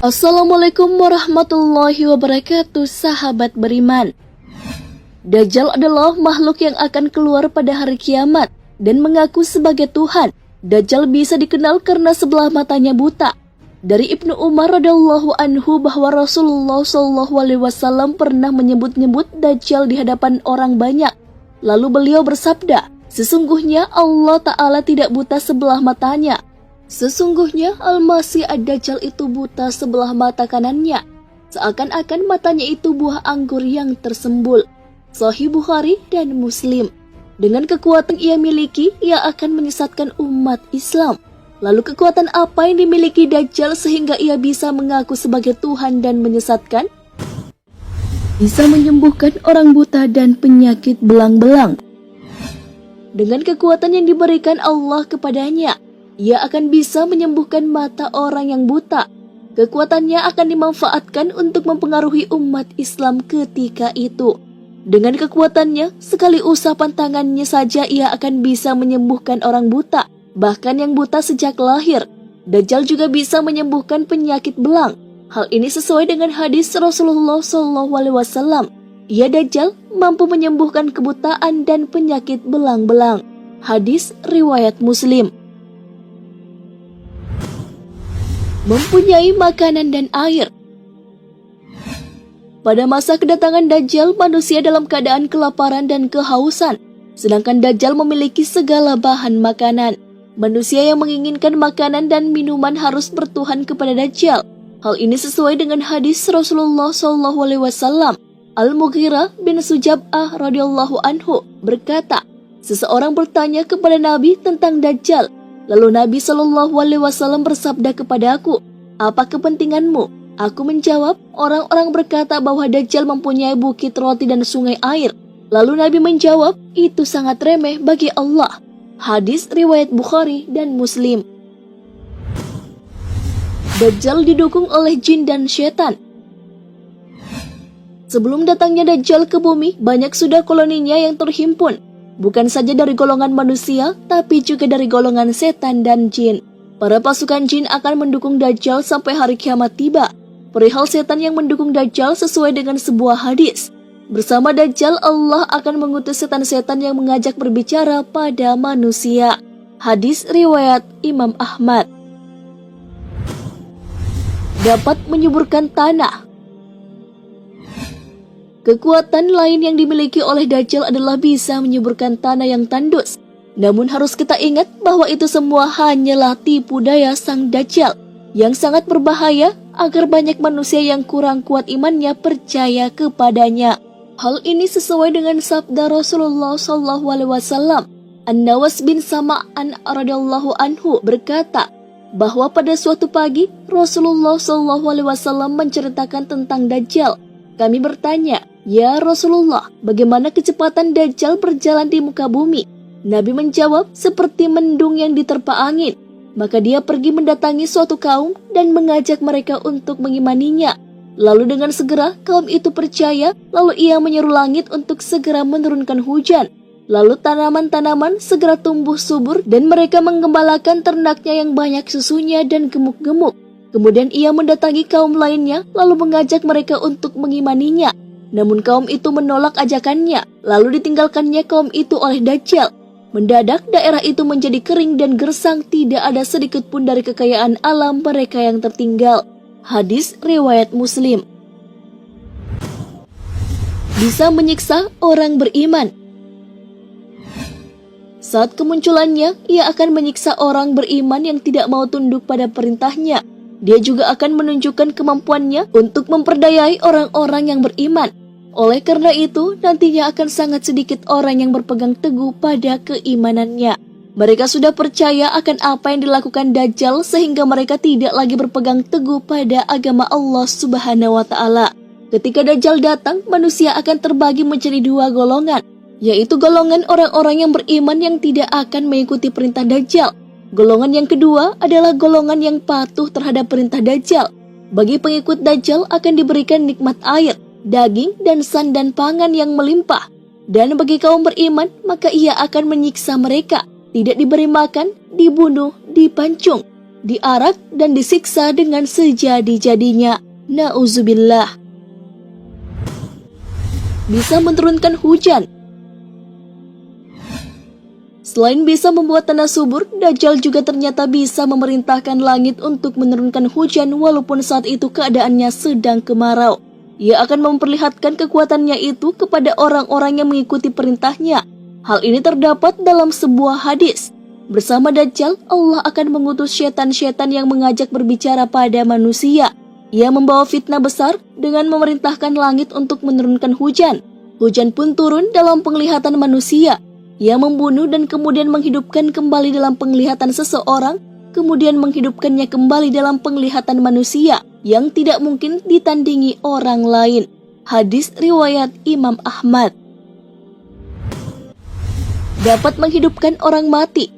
Assalamualaikum warahmatullahi wabarakatuh, sahabat beriman. Dajjal adalah makhluk yang akan keluar pada hari kiamat dan mengaku sebagai Tuhan. Dajjal bisa dikenal karena sebelah matanya buta. Dari Ibnu Umar radhiyallahu anhu bahwa Rasulullah SAW pernah menyebut-nyebut Dajjal di hadapan orang banyak. Lalu beliau bersabda, sesungguhnya Allah Ta'ala tidak buta sebelah matanya. Sesungguhnya Al-Masih Ad-Dajjal itu buta sebelah mata kanannya, seakan-akan matanya itu buah anggur yang tersembul. Sahih Bukhari dan Muslim. Dengan kekuatan ia miliki, ia akan menyesatkan umat Islam. Lalu kekuatan apa yang dimiliki Dajjal sehingga ia bisa mengaku sebagai Tuhan dan menyesatkan? Bisa menyembuhkan orang buta dan penyakit belang-belang. Dengan kekuatan yang diberikan Allah kepadanya, ia akan bisa menyembuhkan mata orang yang buta. Kekuatannya akan dimanfaatkan untuk mempengaruhi umat Islam ketika itu. Dengan kekuatannya, sekali usapan tangannya saja ia akan bisa menyembuhkan orang buta, bahkan yang buta sejak lahir. Dajjal juga bisa menyembuhkan penyakit belang. Hal ini sesuai dengan hadis Rasulullah SAW. Ia Dajjal mampu menyembuhkan kebutaan dan penyakit belang-belang. Hadis riwayat Muslim. Mempunyai makanan dan air. Pada masa kedatangan Dajjal, manusia dalam keadaan kelaparan dan kehausan, sedangkan Dajjal memiliki segala bahan makanan. Manusia yang menginginkan makanan dan minuman harus bertuhan kepada Dajjal. Hal ini sesuai dengan hadis Rasulullah SAW. Al-Mughirah bin Sujab'ah radhiyallahu anhu berkata, seseorang bertanya kepada Nabi tentang Dajjal. Lalu Nabi SAW bersabda kepadaku, apa kepentinganmu? Aku menjawab, orang-orang berkata bahwa Dajjal mempunyai bukit roti dan sungai air. Lalu Nabi menjawab, itu sangat remeh bagi Allah. Hadis riwayat Bukhari dan Muslim. Dajjal didukung oleh jin dan syaitan. Sebelum datangnya Dajjal ke bumi, banyak sudah koloninya yang terhimpun. Bukan saja dari golongan manusia, tapi juga dari golongan setan dan jin. Para pasukan jin akan mendukung Dajjal sampai hari kiamat tiba. Perihal setan yang mendukung Dajjal sesuai dengan sebuah hadis. Bersama Dajjal, Allah akan mengutus setan-setan yang mengajak berbicara pada manusia. Hadis riwayat Imam Ahmad. Dapat menyuburkan tanah. Kekuatan lain yang dimiliki oleh Dajjal adalah bisa menyuburkan tanah yang tandus. Namun harus kita ingat bahwa itu semua hanyalah tipu daya sang Dajjal yang sangat berbahaya agar banyak manusia yang kurang kuat imannya percaya kepadanya. Hal ini sesuai dengan sabda Rasulullah SAW. An-Nawas bin Sam'an radhiyallahu anhu berkata bahwa pada suatu pagi Rasulullah SAW menceritakan tentang Dajjal. Kami bertanya, ya Rasulullah, bagaimana kecepatan Dajjal berjalan di muka bumi? Nabi menjawab, seperti mendung yang diterpa angin. Maka dia pergi mendatangi suatu kaum dan mengajak mereka untuk mengimaninya. Lalu dengan segera kaum itu percaya, lalu ia menyeru langit untuk segera menurunkan hujan. Lalu tanaman-tanaman segera tumbuh subur dan mereka menggembalakan ternaknya yang banyak susunya dan gemuk-gemuk. Kemudian ia mendatangi kaum lainnya lalu mengajak mereka untuk mengimaninya. Namun kaum itu menolak ajakannya, lalu ditinggalkannya kaum itu oleh Dajjal. Mendadak daerah itu menjadi kering dan gersang, tidak ada sedikit pun dari kekayaan alam mereka yang tertinggal. Hadis riwayat Muslim. Bisa menyiksa orang beriman. Saat kemunculannya, ia akan menyiksa orang beriman yang tidak mau tunduk pada perintahnya. Dia juga akan menunjukkan kemampuannya untuk memperdayai orang-orang yang beriman. Oleh karena itu, nantinya akan sangat sedikit orang yang berpegang teguh pada keimanannya. Mereka sudah percaya akan apa yang dilakukan Dajjal sehingga mereka tidak lagi berpegang teguh pada agama Allah Subhanahu wa Ta'ala. Ketika Dajjal datang, manusia akan terbagi menjadi dua golongan, yaitu golongan orang-orang yang beriman yang tidak akan mengikuti perintah Dajjal. Golongan yang kedua adalah golongan yang patuh terhadap perintah Dajjal. Bagi pengikut Dajjal akan diberikan nikmat air, daging, dan sandan pangan yang melimpah. Dan bagi kaum beriman, maka ia akan menyiksa mereka, tidak diberi makan, dibunuh, dipancung. diarak dan disiksa dengan sejadi-jadinya. Na'udzubillah. Bisa menurunkan hujan. Selain bisa membuat tanah subur, Dajjal juga ternyata bisa memerintahkan langit untuk menurunkan hujan walaupun saat itu keadaannya sedang kemarau. Ia akan memperlihatkan kekuatannya itu kepada orang-orang yang mengikuti perintahnya. Hal ini terdapat dalam sebuah hadis. Bersama Dajjal, Allah akan mengutus setan-setan yang mengajak berbicara pada manusia. Ia membawa fitnah besar dengan memerintahkan langit untuk menurunkan hujan. Hujan pun turun dalam penglihatan manusia. Ia membunuh dan kemudian menghidupkan kembali dalam penglihatan seseorang, kemudian menghidupkannya kembali dalam penglihatan manusia yang tidak mungkin ditandingi orang lain. Hadis riwayat Imam Ahmad. Dapat menghidupkan orang mati.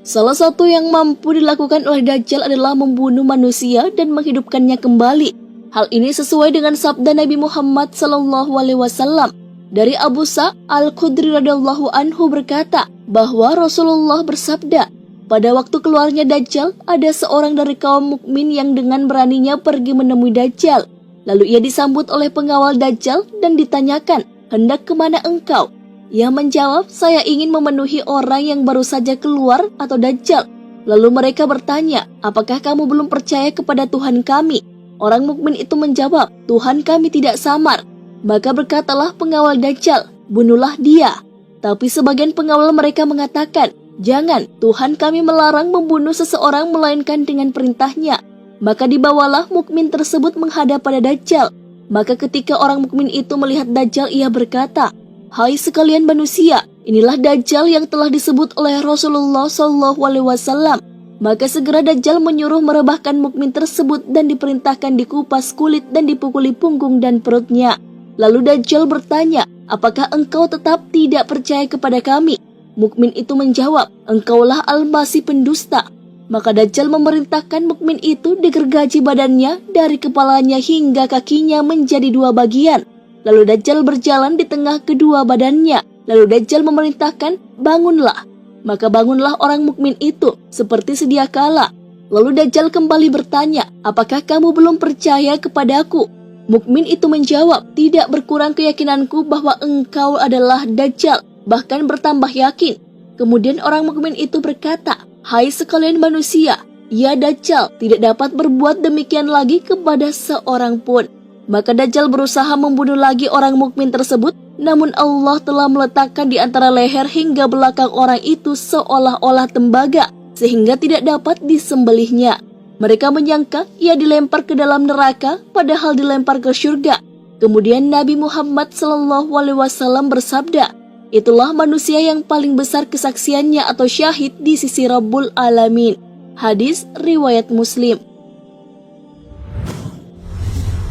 Salah satu yang mampu dilakukan oleh Dajjal adalah membunuh manusia dan menghidupkannya kembali. Hal ini sesuai dengan sabda Nabi Muhammad SAW. Dari Abu Sa'id Al-Khudri radhiyallahu anhu berkata bahwa Rasulullah bersabda, pada waktu keluarnya Dajjal, ada seorang dari kaum mukmin yang dengan beraninya pergi menemui Dajjal. Lalu ia disambut oleh pengawal Dajjal dan ditanyakan, hendak kemana engkau? Ia menjawab, saya ingin memenuhi orang yang baru saja keluar atau Dajjal. Lalu mereka bertanya, apakah kamu belum percaya kepada Tuhan kami? Orang mukmin itu menjawab, Tuhan kami tidak samar. Maka berkatalah pengawal Dajjal, bunuhlah dia. Tapi sebagian pengawal mereka mengatakan, jangan, Tuhan kami melarang membunuh seseorang melainkan dengan perintahnya. Maka dibawalah mukmin tersebut menghadap pada Dajjal. Maka ketika orang mukmin itu melihat Dajjal, ia berkata, hai sekalian manusia, inilah Dajjal yang telah disebut oleh Rasulullah SAW. Maka segera Dajjal menyuruh merebahkan mukmin tersebut dan diperintahkan dikupas kulit dan dipukuli punggung dan perutnya. Lalu Dajjal bertanya, apakah engkau tetap tidak percaya kepada kami? Mukmin itu menjawab, engkaulah Al-Masih pendusta. Maka Dajjal memerintahkan mukmin itu digergaji badannya dari kepalanya hingga kakinya menjadi dua bagian. Lalu Dajjal berjalan di tengah kedua badannya. Lalu Dajjal memerintahkan, bangunlah. Maka bangunlah orang mukmin itu seperti sedia kala. Lalu Dajjal kembali bertanya, apakah kamu belum percaya kepadaku? Mukmin itu menjawab, tidak berkurang keyakinanku bahwa engkau adalah Dajjal, bahkan bertambah yakin. Kemudian orang mukmin itu berkata, hai sekalian manusia, ya Dajjal tidak dapat berbuat demikian lagi kepada seorang pun. Maka Dajjal berusaha membunuh lagi orang mukmin tersebut, namun Allah telah meletakkan di antara leher hingga belakang orang itu seolah-olah tembaga, sehingga tidak dapat disembelihnya. Mereka menyangka ia dilempar ke dalam neraka, padahal dilempar ke surga. Kemudian Nabi Muhammad SAW bersabda, itulah manusia yang paling besar kesaksiannya atau syahid di sisi Rabbul Alamin. Hadis riwayat Muslim.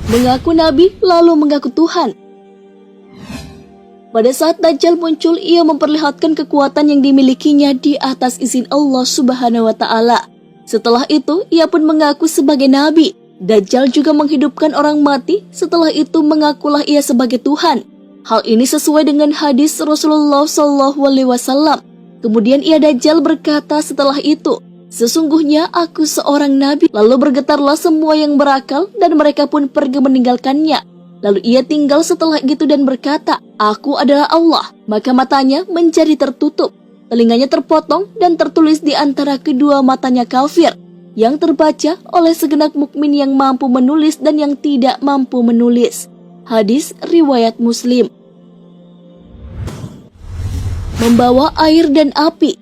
Mengaku Nabi lalu mengaku Tuhan. Pada saat Dajjal muncul, ia memperlihatkan kekuatan yang dimilikinya di atas izin Allah Subhanahu wa Ta'ala. Setelah itu, ia pun mengaku sebagai nabi. Dajjal juga menghidupkan orang mati, setelah itu mengakulah ia sebagai Tuhan. Hal ini sesuai dengan hadis Rasulullah SAW. Kemudian ia Dajjal berkata setelah itu, sesungguhnya aku seorang nabi. Lalu bergetarlah semua yang berakal dan mereka pun pergi meninggalkannya. Lalu ia tinggal setelah itu dan berkata, aku adalah Allah. Maka matanya menjadi tertutup. Telinganya terpotong dan tertulis di antara kedua matanya kafir, yang terbaca oleh segenap mukmin yang mampu menulis dan yang tidak mampu menulis. Hadis riwayat Muslim. Membawa air dan api.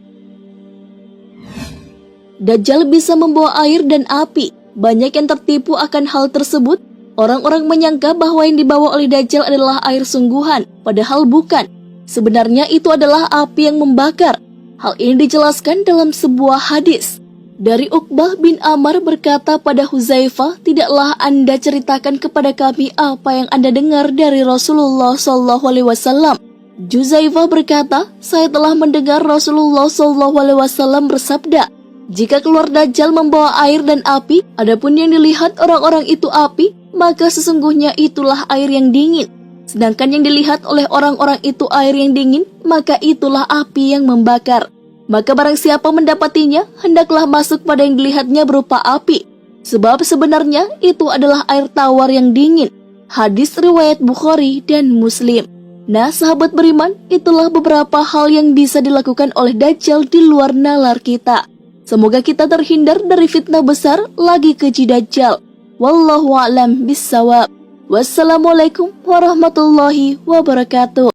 Dajjal bisa membawa air dan api. Banyak yang tertipu akan hal tersebut. Orang-orang menyangka bahwa yang dibawa oleh Dajjal adalah air sungguhan, padahal bukan. Sebenarnya itu adalah api yang membakar. Hal ini dijelaskan dalam sebuah hadis. Dari Uqbah bin Amr berkata pada Huzaifah, tidaklah Anda ceritakan kepada kami apa yang Anda dengar dari Rasulullah SAW. Huzaifah berkata, saya telah mendengar Rasulullah SAW bersabda, jika keluar Dajjal membawa air dan api, adapun yang dilihat orang-orang itu api, maka sesungguhnya itulah air yang dingin. Sedangkan yang dilihat oleh orang-orang itu air yang dingin, maka itulah api yang membakar. Maka barang siapa mendapatinya, hendaklah masuk pada yang dilihatnya berupa api. Sebab sebenarnya itu adalah air tawar yang dingin. Hadis riwayat Bukhari dan Muslim. Nah, sahabat beriman, itulah beberapa hal yang bisa dilakukan oleh Dajjal di luar nalar kita. Semoga kita terhindar dari fitnah besar lagi keji Dajjal. Wallahu a'lam bissawab. Wassalamualaikum warahmatullahi wabarakatuh.